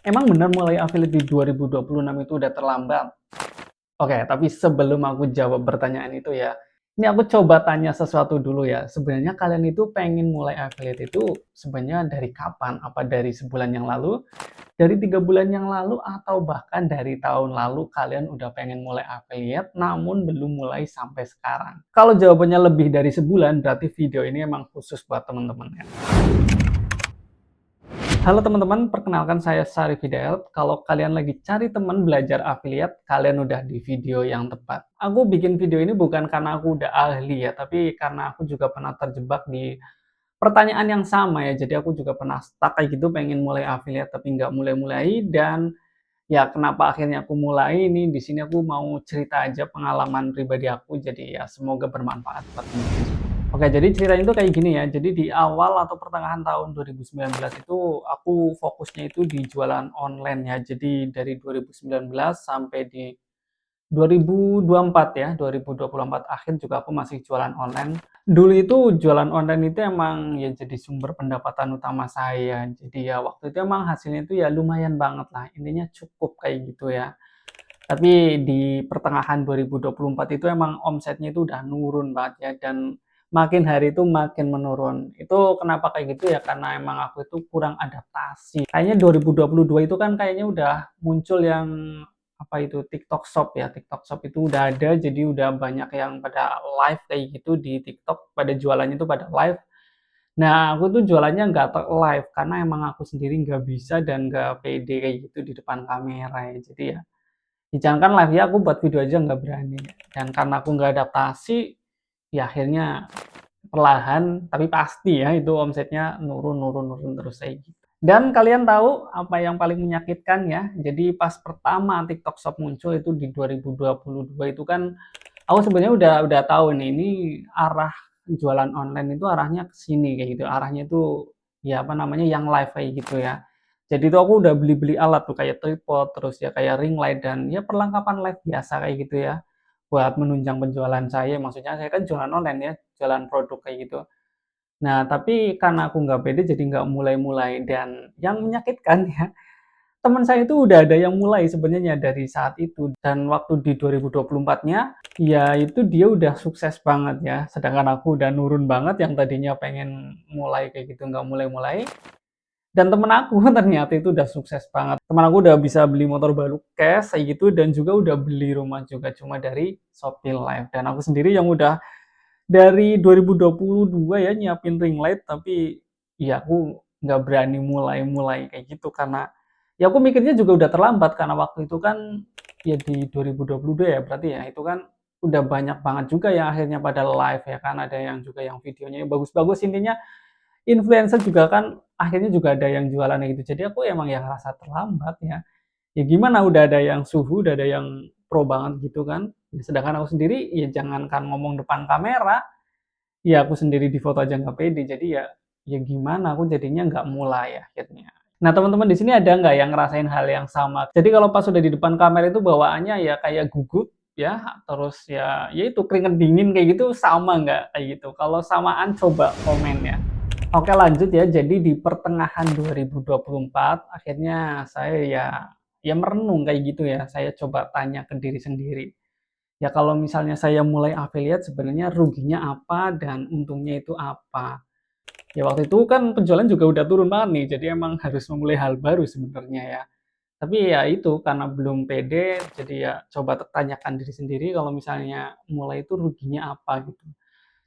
Emang benar mulai affiliate di 2026 itu udah terlambat? Oke, tapi sebelum aku jawab pertanyaan itu ya, ini aku coba tanya sesuatu dulu ya. Sebenarnya kalian itu pengen mulai affiliate itu sebenarnya dari kapan? Apa dari sebulan yang lalu, dari 3 bulan yang lalu, atau bahkan dari tahun lalu kalian udah pengen mulai affiliate namun belum mulai sampai sekarang? Kalau jawabannya lebih dari sebulan, berarti video ini emang khusus buat teman-teman ya. Halo teman-teman, perkenalkan saya Syarif Hidayat. Kalau kalian lagi cari teman belajar affiliate, kalian udah di video yang tepat. Aku bikin video ini bukan karena aku udah ahli ya, tapi karena aku juga pernah terjebak di pertanyaan yang sama ya. Jadi aku juga pernah stuck kayak gitu, pengen mulai affiliate tapi nggak mulai-mulai. Dan ya kenapa akhirnya aku mulai ini, di sini aku mau cerita aja pengalaman pribadi aku. Jadi ya semoga bermanfaat buat teman-teman. Oke, jadi ceritanya itu kayak gini ya. Jadi di awal atau pertengahan tahun 2019 itu aku fokusnya itu di jualan online ya. Jadi dari 2019 sampai di 2024 ya, 2024 akhir juga aku masih jualan online. Dulu itu jualan online itu emang ya jadi sumber pendapatan utama saya. Jadi ya waktu itu emang hasilnya itu ya lumayan banget lah. Intinya cukup kayak gitu ya. Tapi di pertengahan 2024 itu emang omsetnya itu udah nurun banget ya, dan makin hari itu makin menurun. Itu kenapa kayak gitu ya, karena emang aku itu kurang adaptasi. Kayaknya 2022 itu kan kayaknya udah muncul yang apa itu, TikTok Shop ya. TikTok Shop itu udah ada, jadi udah banyak yang pada live kayak gitu di TikTok, pada jualannya itu pada live. Nah, aku tuh jualannya nggak live karena emang aku sendiri nggak bisa dan nggak pede kayak gitu di depan kamera ya. Jadi ya jangankan live ya, aku buat video aja nggak berani. Dan karena aku nggak adaptasi, ya akhirnya perlahan tapi pasti ya itu omsetnya nurun nurun nurun terus kayak gitu. Dan kalian tahu apa yang paling menyakitkan ya? Jadi pas pertama TikTok Shop muncul itu di 2022 itu kan aku sebenarnya udah tahu nih, ini arah jualan online itu arahnya ke sini kayak gitu. Arahnya itu ya apa namanya, yang live kayak gitu ya. Jadi itu aku udah beli-beli alat tuh kayak tripod, terus ya kayak ring light dan ya perlengkapan live biasa kayak gitu ya. Buat menunjang penjualan saya, maksudnya saya kan jualan online ya, jualan produk kayak gitu. Nah, tapi karena aku nggak pede jadi nggak mulai-mulai, dan yang menyakitkan ya, teman saya itu udah ada yang mulai sebenarnya dari saat itu, dan waktu di 2024-nya, ya itu dia udah sukses banget ya, sedangkan aku udah nurun banget yang tadinya pengen mulai kayak gitu nggak mulai-mulai, dan temen aku ternyata itu udah sukses banget. Temen aku udah bisa beli motor baru cash kayak gitu, dan juga udah beli rumah juga cuma dari Shopee Live, dan aku sendiri yang udah dari 2022 ya nyiapin ring light, tapi ya aku nggak berani mulai-mulai kayak gitu karena ya aku mikirnya juga udah terlambat karena waktu itu kan ya di 2022 ya, berarti ya itu kan udah banyak banget juga yang akhirnya pada live ya kan, ada yang juga yang videonya bagus-bagus, intinya influencer juga kan akhirnya juga ada yang jualan gitu. Jadi aku emang ya ngerasa terlambat ya. Ya gimana, udah ada yang suhu, udah ada yang pro banget gitu kan. Ya sedangkan aku sendiri ya jangankan ngomong depan kamera, ya aku sendiri di foto aja nggak pede. Jadi ya ya gimana, aku jadinya nggak mulai akhirnya. Nah, teman-teman di sini ada nggak yang ngerasain hal yang sama? Jadi kalau pas udah di depan kamera itu bawaannya ya kayak gugup ya, terus ya ya itu keringet dingin kayak gitu, sama nggak kayak gitu? Kalau samaan coba komen ya. Oke, lanjut ya. Jadi di pertengahan 2024 akhirnya saya ya merenung kayak gitu ya. Saya coba tanya ke diri sendiri. Ya kalau misalnya saya mulai affiliate sebenarnya ruginya apa dan untungnya itu apa? Ya waktu itu kan penjualan juga udah turun banget nih. Jadi emang harus memulai hal baru sebenarnya ya. Tapi ya itu karena belum pede, jadi ya coba tanyakan diri sendiri kalau misalnya mulai itu ruginya apa gitu.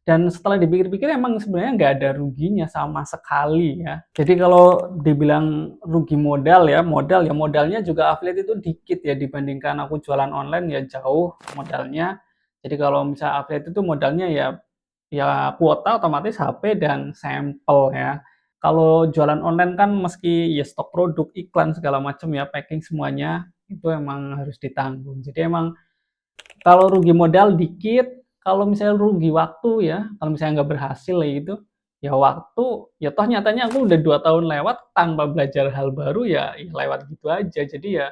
Dan setelah dipikir-pikir emang sebenarnya nggak ada ruginya sama sekali ya. Jadi kalau dibilang rugi modal ya, modalnya juga affiliate itu dikit ya dibandingkan aku jualan online ya jauh modalnya. Jadi kalau misalnya affiliate itu modalnya ya ya kuota otomatis HP dan sampel ya. Kalau jualan online kan meski ya stok produk, iklan segala macam ya, packing semuanya itu emang harus ditanggung. Jadi emang kalau rugi modal dikit, kalau misalnya rugi waktu ya, kalau misalnya nggak berhasil ya gitu, ya waktu, ya toh nyatanya aku udah 2 tahun lewat tanpa belajar hal baru ya lewat gitu aja. Jadi ya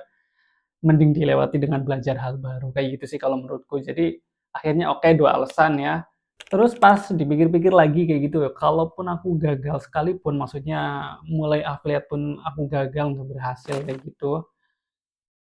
mending dilewati dengan belajar hal baru, kayak gitu sih kalau menurutku. Jadi akhirnya oke, 2 alasan ya. Terus pas dipikir-pikir lagi kayak gitu ya, kalaupun aku gagal sekalipun, maksudnya mulai affiliate pun aku gagal, nggak berhasil kayak gitu,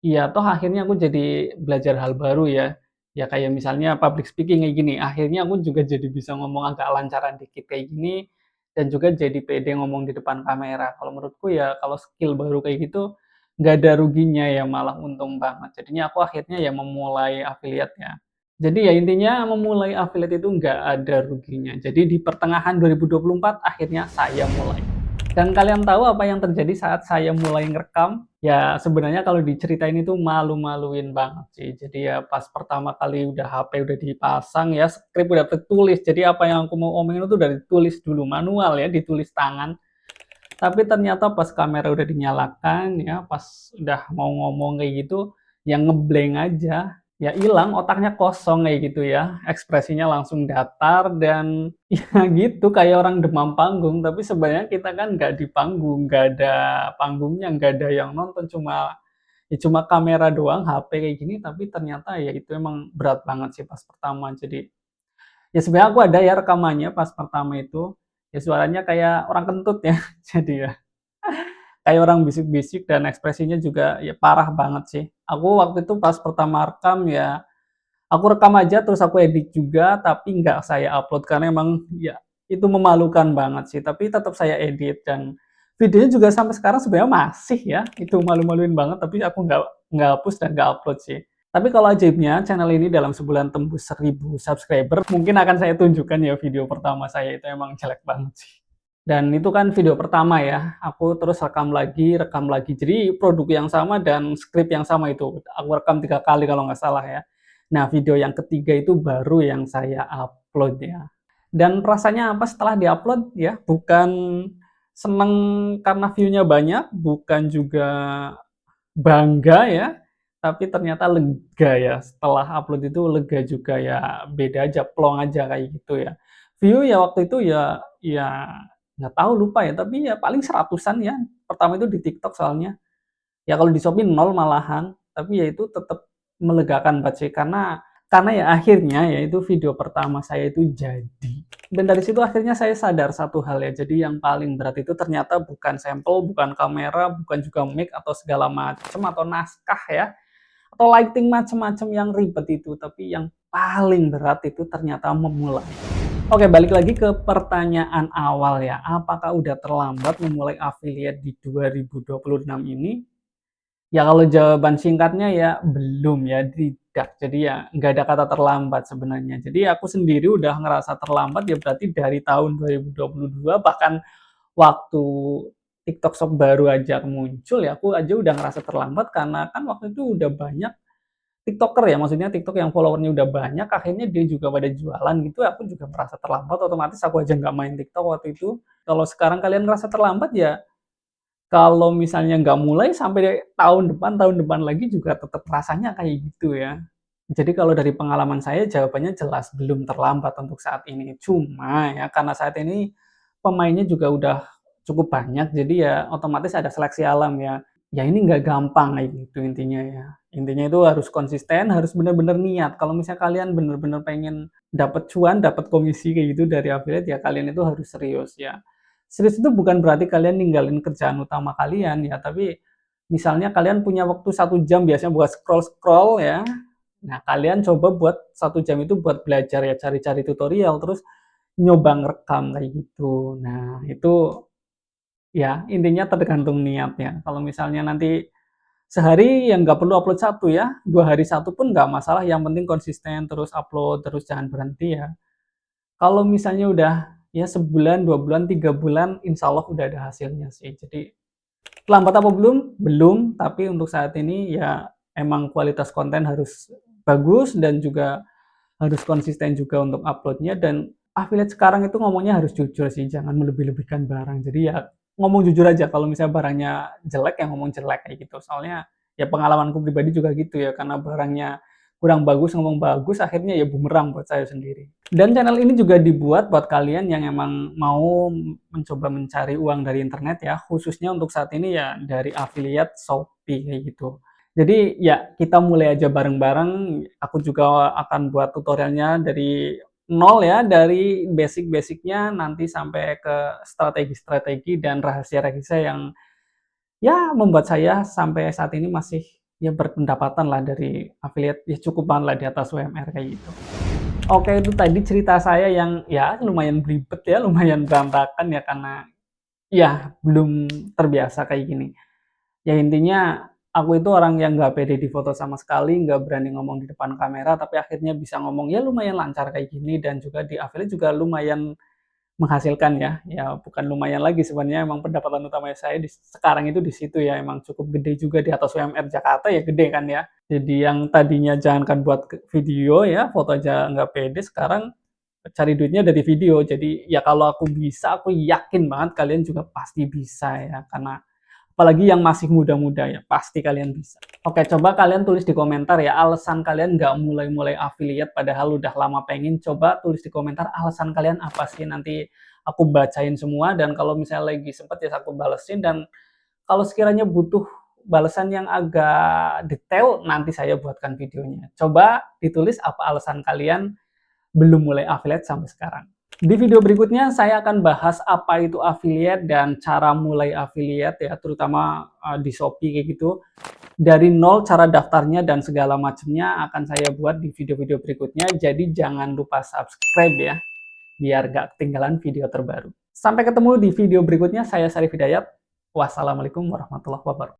iya, toh akhirnya aku jadi belajar hal baru ya. Ya kayak misalnya public speaking kayak gini, akhirnya aku juga jadi bisa ngomong agak lancaran dikit kayak gini, dan juga jadi pede ngomong di depan kamera. Kalau menurutku ya kalau skill baru kayak gitu, nggak ada ruginya ya, malah untung banget. Jadinya aku akhirnya ya memulai affiliate ya. Jadi ya intinya memulai affiliate itu nggak ada ruginya. Jadi di pertengahan 2024 akhirnya saya mulai. Dan kalian tahu apa yang terjadi saat saya mulai ngerekam? Ya sebenarnya kalau diceritain itu malu-maluin banget sih. Jadi ya pas pertama kali udah HP udah dipasang ya, skrip udah tertulis. Jadi apa yang aku mau omongin itu udah ditulis dulu manual ya, ditulis tangan. Tapi ternyata pas kamera udah dinyalakan ya, pas udah mau ngomong kayak gitu, yang ngeblank aja. Ya hilang, otaknya kosong kayak gitu ya, ekspresinya langsung datar dan ya gitu kayak orang demam panggung, tapi sebenarnya kita kan nggak di panggung, nggak ada panggungnya, nggak ada yang nonton, cuma kamera doang, HP kayak gini, tapi ternyata ya itu emang berat banget sih pas pertama. Jadi ya sebenarnya aku ada ya rekamannya pas pertama itu, ya suaranya kayak orang kentut ya, jadi ya kayak orang bisik-bisik dan ekspresinya juga ya parah banget sih. Aku waktu itu pas pertama rekam ya, aku rekam aja terus aku edit juga, tapi nggak saya upload karena emang ya itu memalukan banget sih, tapi tetap saya edit dan videonya juga sampai sekarang sebenarnya masih ya, itu malu-maluin banget tapi aku nggak hapus dan nggak upload sih. Tapi kalau ajaibnya channel ini dalam sebulan tembus 1.000 subscriber, mungkin akan saya tunjukkan ya video pertama saya itu emang jelek banget sih. Dan itu kan video pertama ya, aku terus rekam lagi. Jadi produk yang sama dan skrip yang sama itu. Aku rekam 3 kali kalau nggak salah ya. Nah, video yang ketiga itu baru yang saya upload ya. Dan rasanya apa setelah diupload ya, bukan seneng karena view-nya banyak, bukan juga bangga ya, tapi ternyata lega ya. Setelah upload itu lega juga ya, beda aja, plong aja kayak gitu ya. View ya waktu itu ya nggak tahu lupa ya, tapi ya paling seratusan ya. Pertama itu di TikTok soalnya. Ya kalau di Shopee nol malahan, tapi ya itu tetap melegakan banget sih karena ya akhirnya ya itu video pertama saya itu jadi. Dan dari situ akhirnya saya sadar satu hal ya, jadi yang paling berat itu ternyata bukan sampel, bukan kamera, bukan juga mic atau segala macam atau naskah ya, atau lighting macam-macam yang ribet itu, tapi yang paling berat itu ternyata memulai. Oke, balik lagi ke pertanyaan awal ya, apakah udah terlambat memulai affiliate di 2026 ini? Ya kalau jawaban singkatnya ya belum ya, tidak. Jadi ya nggak ada kata terlambat sebenarnya. Jadi aku sendiri udah ngerasa terlambat ya berarti dari tahun 2022 bahkan waktu TikTok Shop baru aja muncul ya aku aja udah ngerasa terlambat karena kan waktu itu udah banyak TikToker ya, maksudnya TikTok yang followernya udah banyak akhirnya dia juga pada jualan gitu, aku juga merasa terlambat otomatis aku aja nggak main TikTok waktu itu. Kalau sekarang kalian ngerasa terlambat ya kalau misalnya nggak mulai sampai tahun depan lagi juga tetap rasanya kayak gitu ya. Jadi kalau dari pengalaman saya jawabannya jelas belum terlambat untuk saat ini. Cuma ya karena saat ini pemainnya juga udah cukup banyak, jadi ya otomatis ada seleksi alam ya. Ya ini nggak gampang kayak gitu intinya ya. Intinya itu harus konsisten, harus bener-bener niat. Kalau misalnya kalian bener-bener pengen dapat cuan, dapat komisi kayak gitu dari affiliate ya kalian itu harus serius ya. Serius itu bukan berarti kalian ninggalin kerjaan utama kalian ya, tapi misalnya kalian punya waktu 1 jam biasanya buat scroll-scroll ya. Nah, kalian coba buat 1 jam itu buat belajar ya, cari-cari tutorial, terus nyoba ngerekam kayak gitu. Nah, itu ya intinya tergantung niatnya. Kalau misalnya nanti sehari yang nggak perlu upload satu ya, 2 hari satu pun nggak masalah, yang penting konsisten terus upload, terus jangan berhenti ya. Kalau misalnya udah ya sebulan, 2 bulan, 3 bulan, insya Allah udah ada hasilnya sih. Jadi lambat apa belum? Belum, tapi untuk saat ini ya emang kualitas konten harus bagus dan juga harus konsisten juga untuk uploadnya dan affiliate sekarang itu ngomongnya harus jujur sih, jangan melebih-lebihkan barang. Jadi ya ngomong jujur aja kalau misalnya barangnya jelek ya ngomong jelek kayak gitu. Soalnya ya pengalamanku pribadi juga gitu ya, karena barangnya kurang bagus ngomong bagus akhirnya ya bumerang buat saya sendiri. Dan channel ini juga dibuat buat kalian yang emang mau mencoba mencari uang dari internet ya, khususnya untuk saat ini ya dari affiliate Shopee kayak gitu. Jadi ya kita mulai aja bareng-bareng, aku juga akan buat tutorialnya dari nol ya, dari basic-basicnya nanti sampai ke strategi-strategi dan rahasia-rahasia yang ya membuat saya sampai saat ini masih ya berpendapatan lah dari affiliate, ya cukup lah di atas UMR kayak gitu. Oke, itu tadi cerita saya yang ya lumayan belibet ya, lumayan berantakan ya karena ya belum terbiasa kayak gini. Ya intinya aku itu orang yang nggak pede di foto sama sekali, nggak berani ngomong di depan kamera, tapi akhirnya bisa ngomong ya lumayan lancar kayak gini dan juga di affiliate juga lumayan menghasilkan ya. Ya bukan lumayan lagi sebenarnya emang pendapatan utama saya sekarang itu di situ ya, emang cukup gede juga di atas UMR Jakarta ya gede kan ya. Jadi yang tadinya jangankan buat video ya, foto aja nggak pede, sekarang cari duitnya dari video. Jadi ya kalau aku bisa, aku yakin banget kalian juga pasti bisa ya, karena apalagi yang masih muda-muda ya, pasti kalian bisa. Oke, coba kalian tulis di komentar ya, alasan kalian nggak mulai-mulai affiliate padahal udah lama pengen. Coba tulis di komentar alasan kalian apa sih, nanti aku bacain semua, dan kalau misalnya lagi sempet ya aku balesin, dan kalau sekiranya butuh balasan yang agak detail, nanti saya buatkan videonya. Coba ditulis apa alasan kalian belum mulai affiliate sampai sekarang. Di video berikutnya saya akan bahas apa itu affiliate dan cara mulai affiliate ya, terutama di Shopee kayak gitu. Dari nol cara daftarnya dan segala macamnya akan saya buat di video-video berikutnya. Jadi jangan lupa subscribe ya, biar gak ketinggalan video terbaru. Sampai ketemu di video berikutnya. Saya Syarif Hidayat. Wassalamualaikum warahmatullahi wabarakatuh.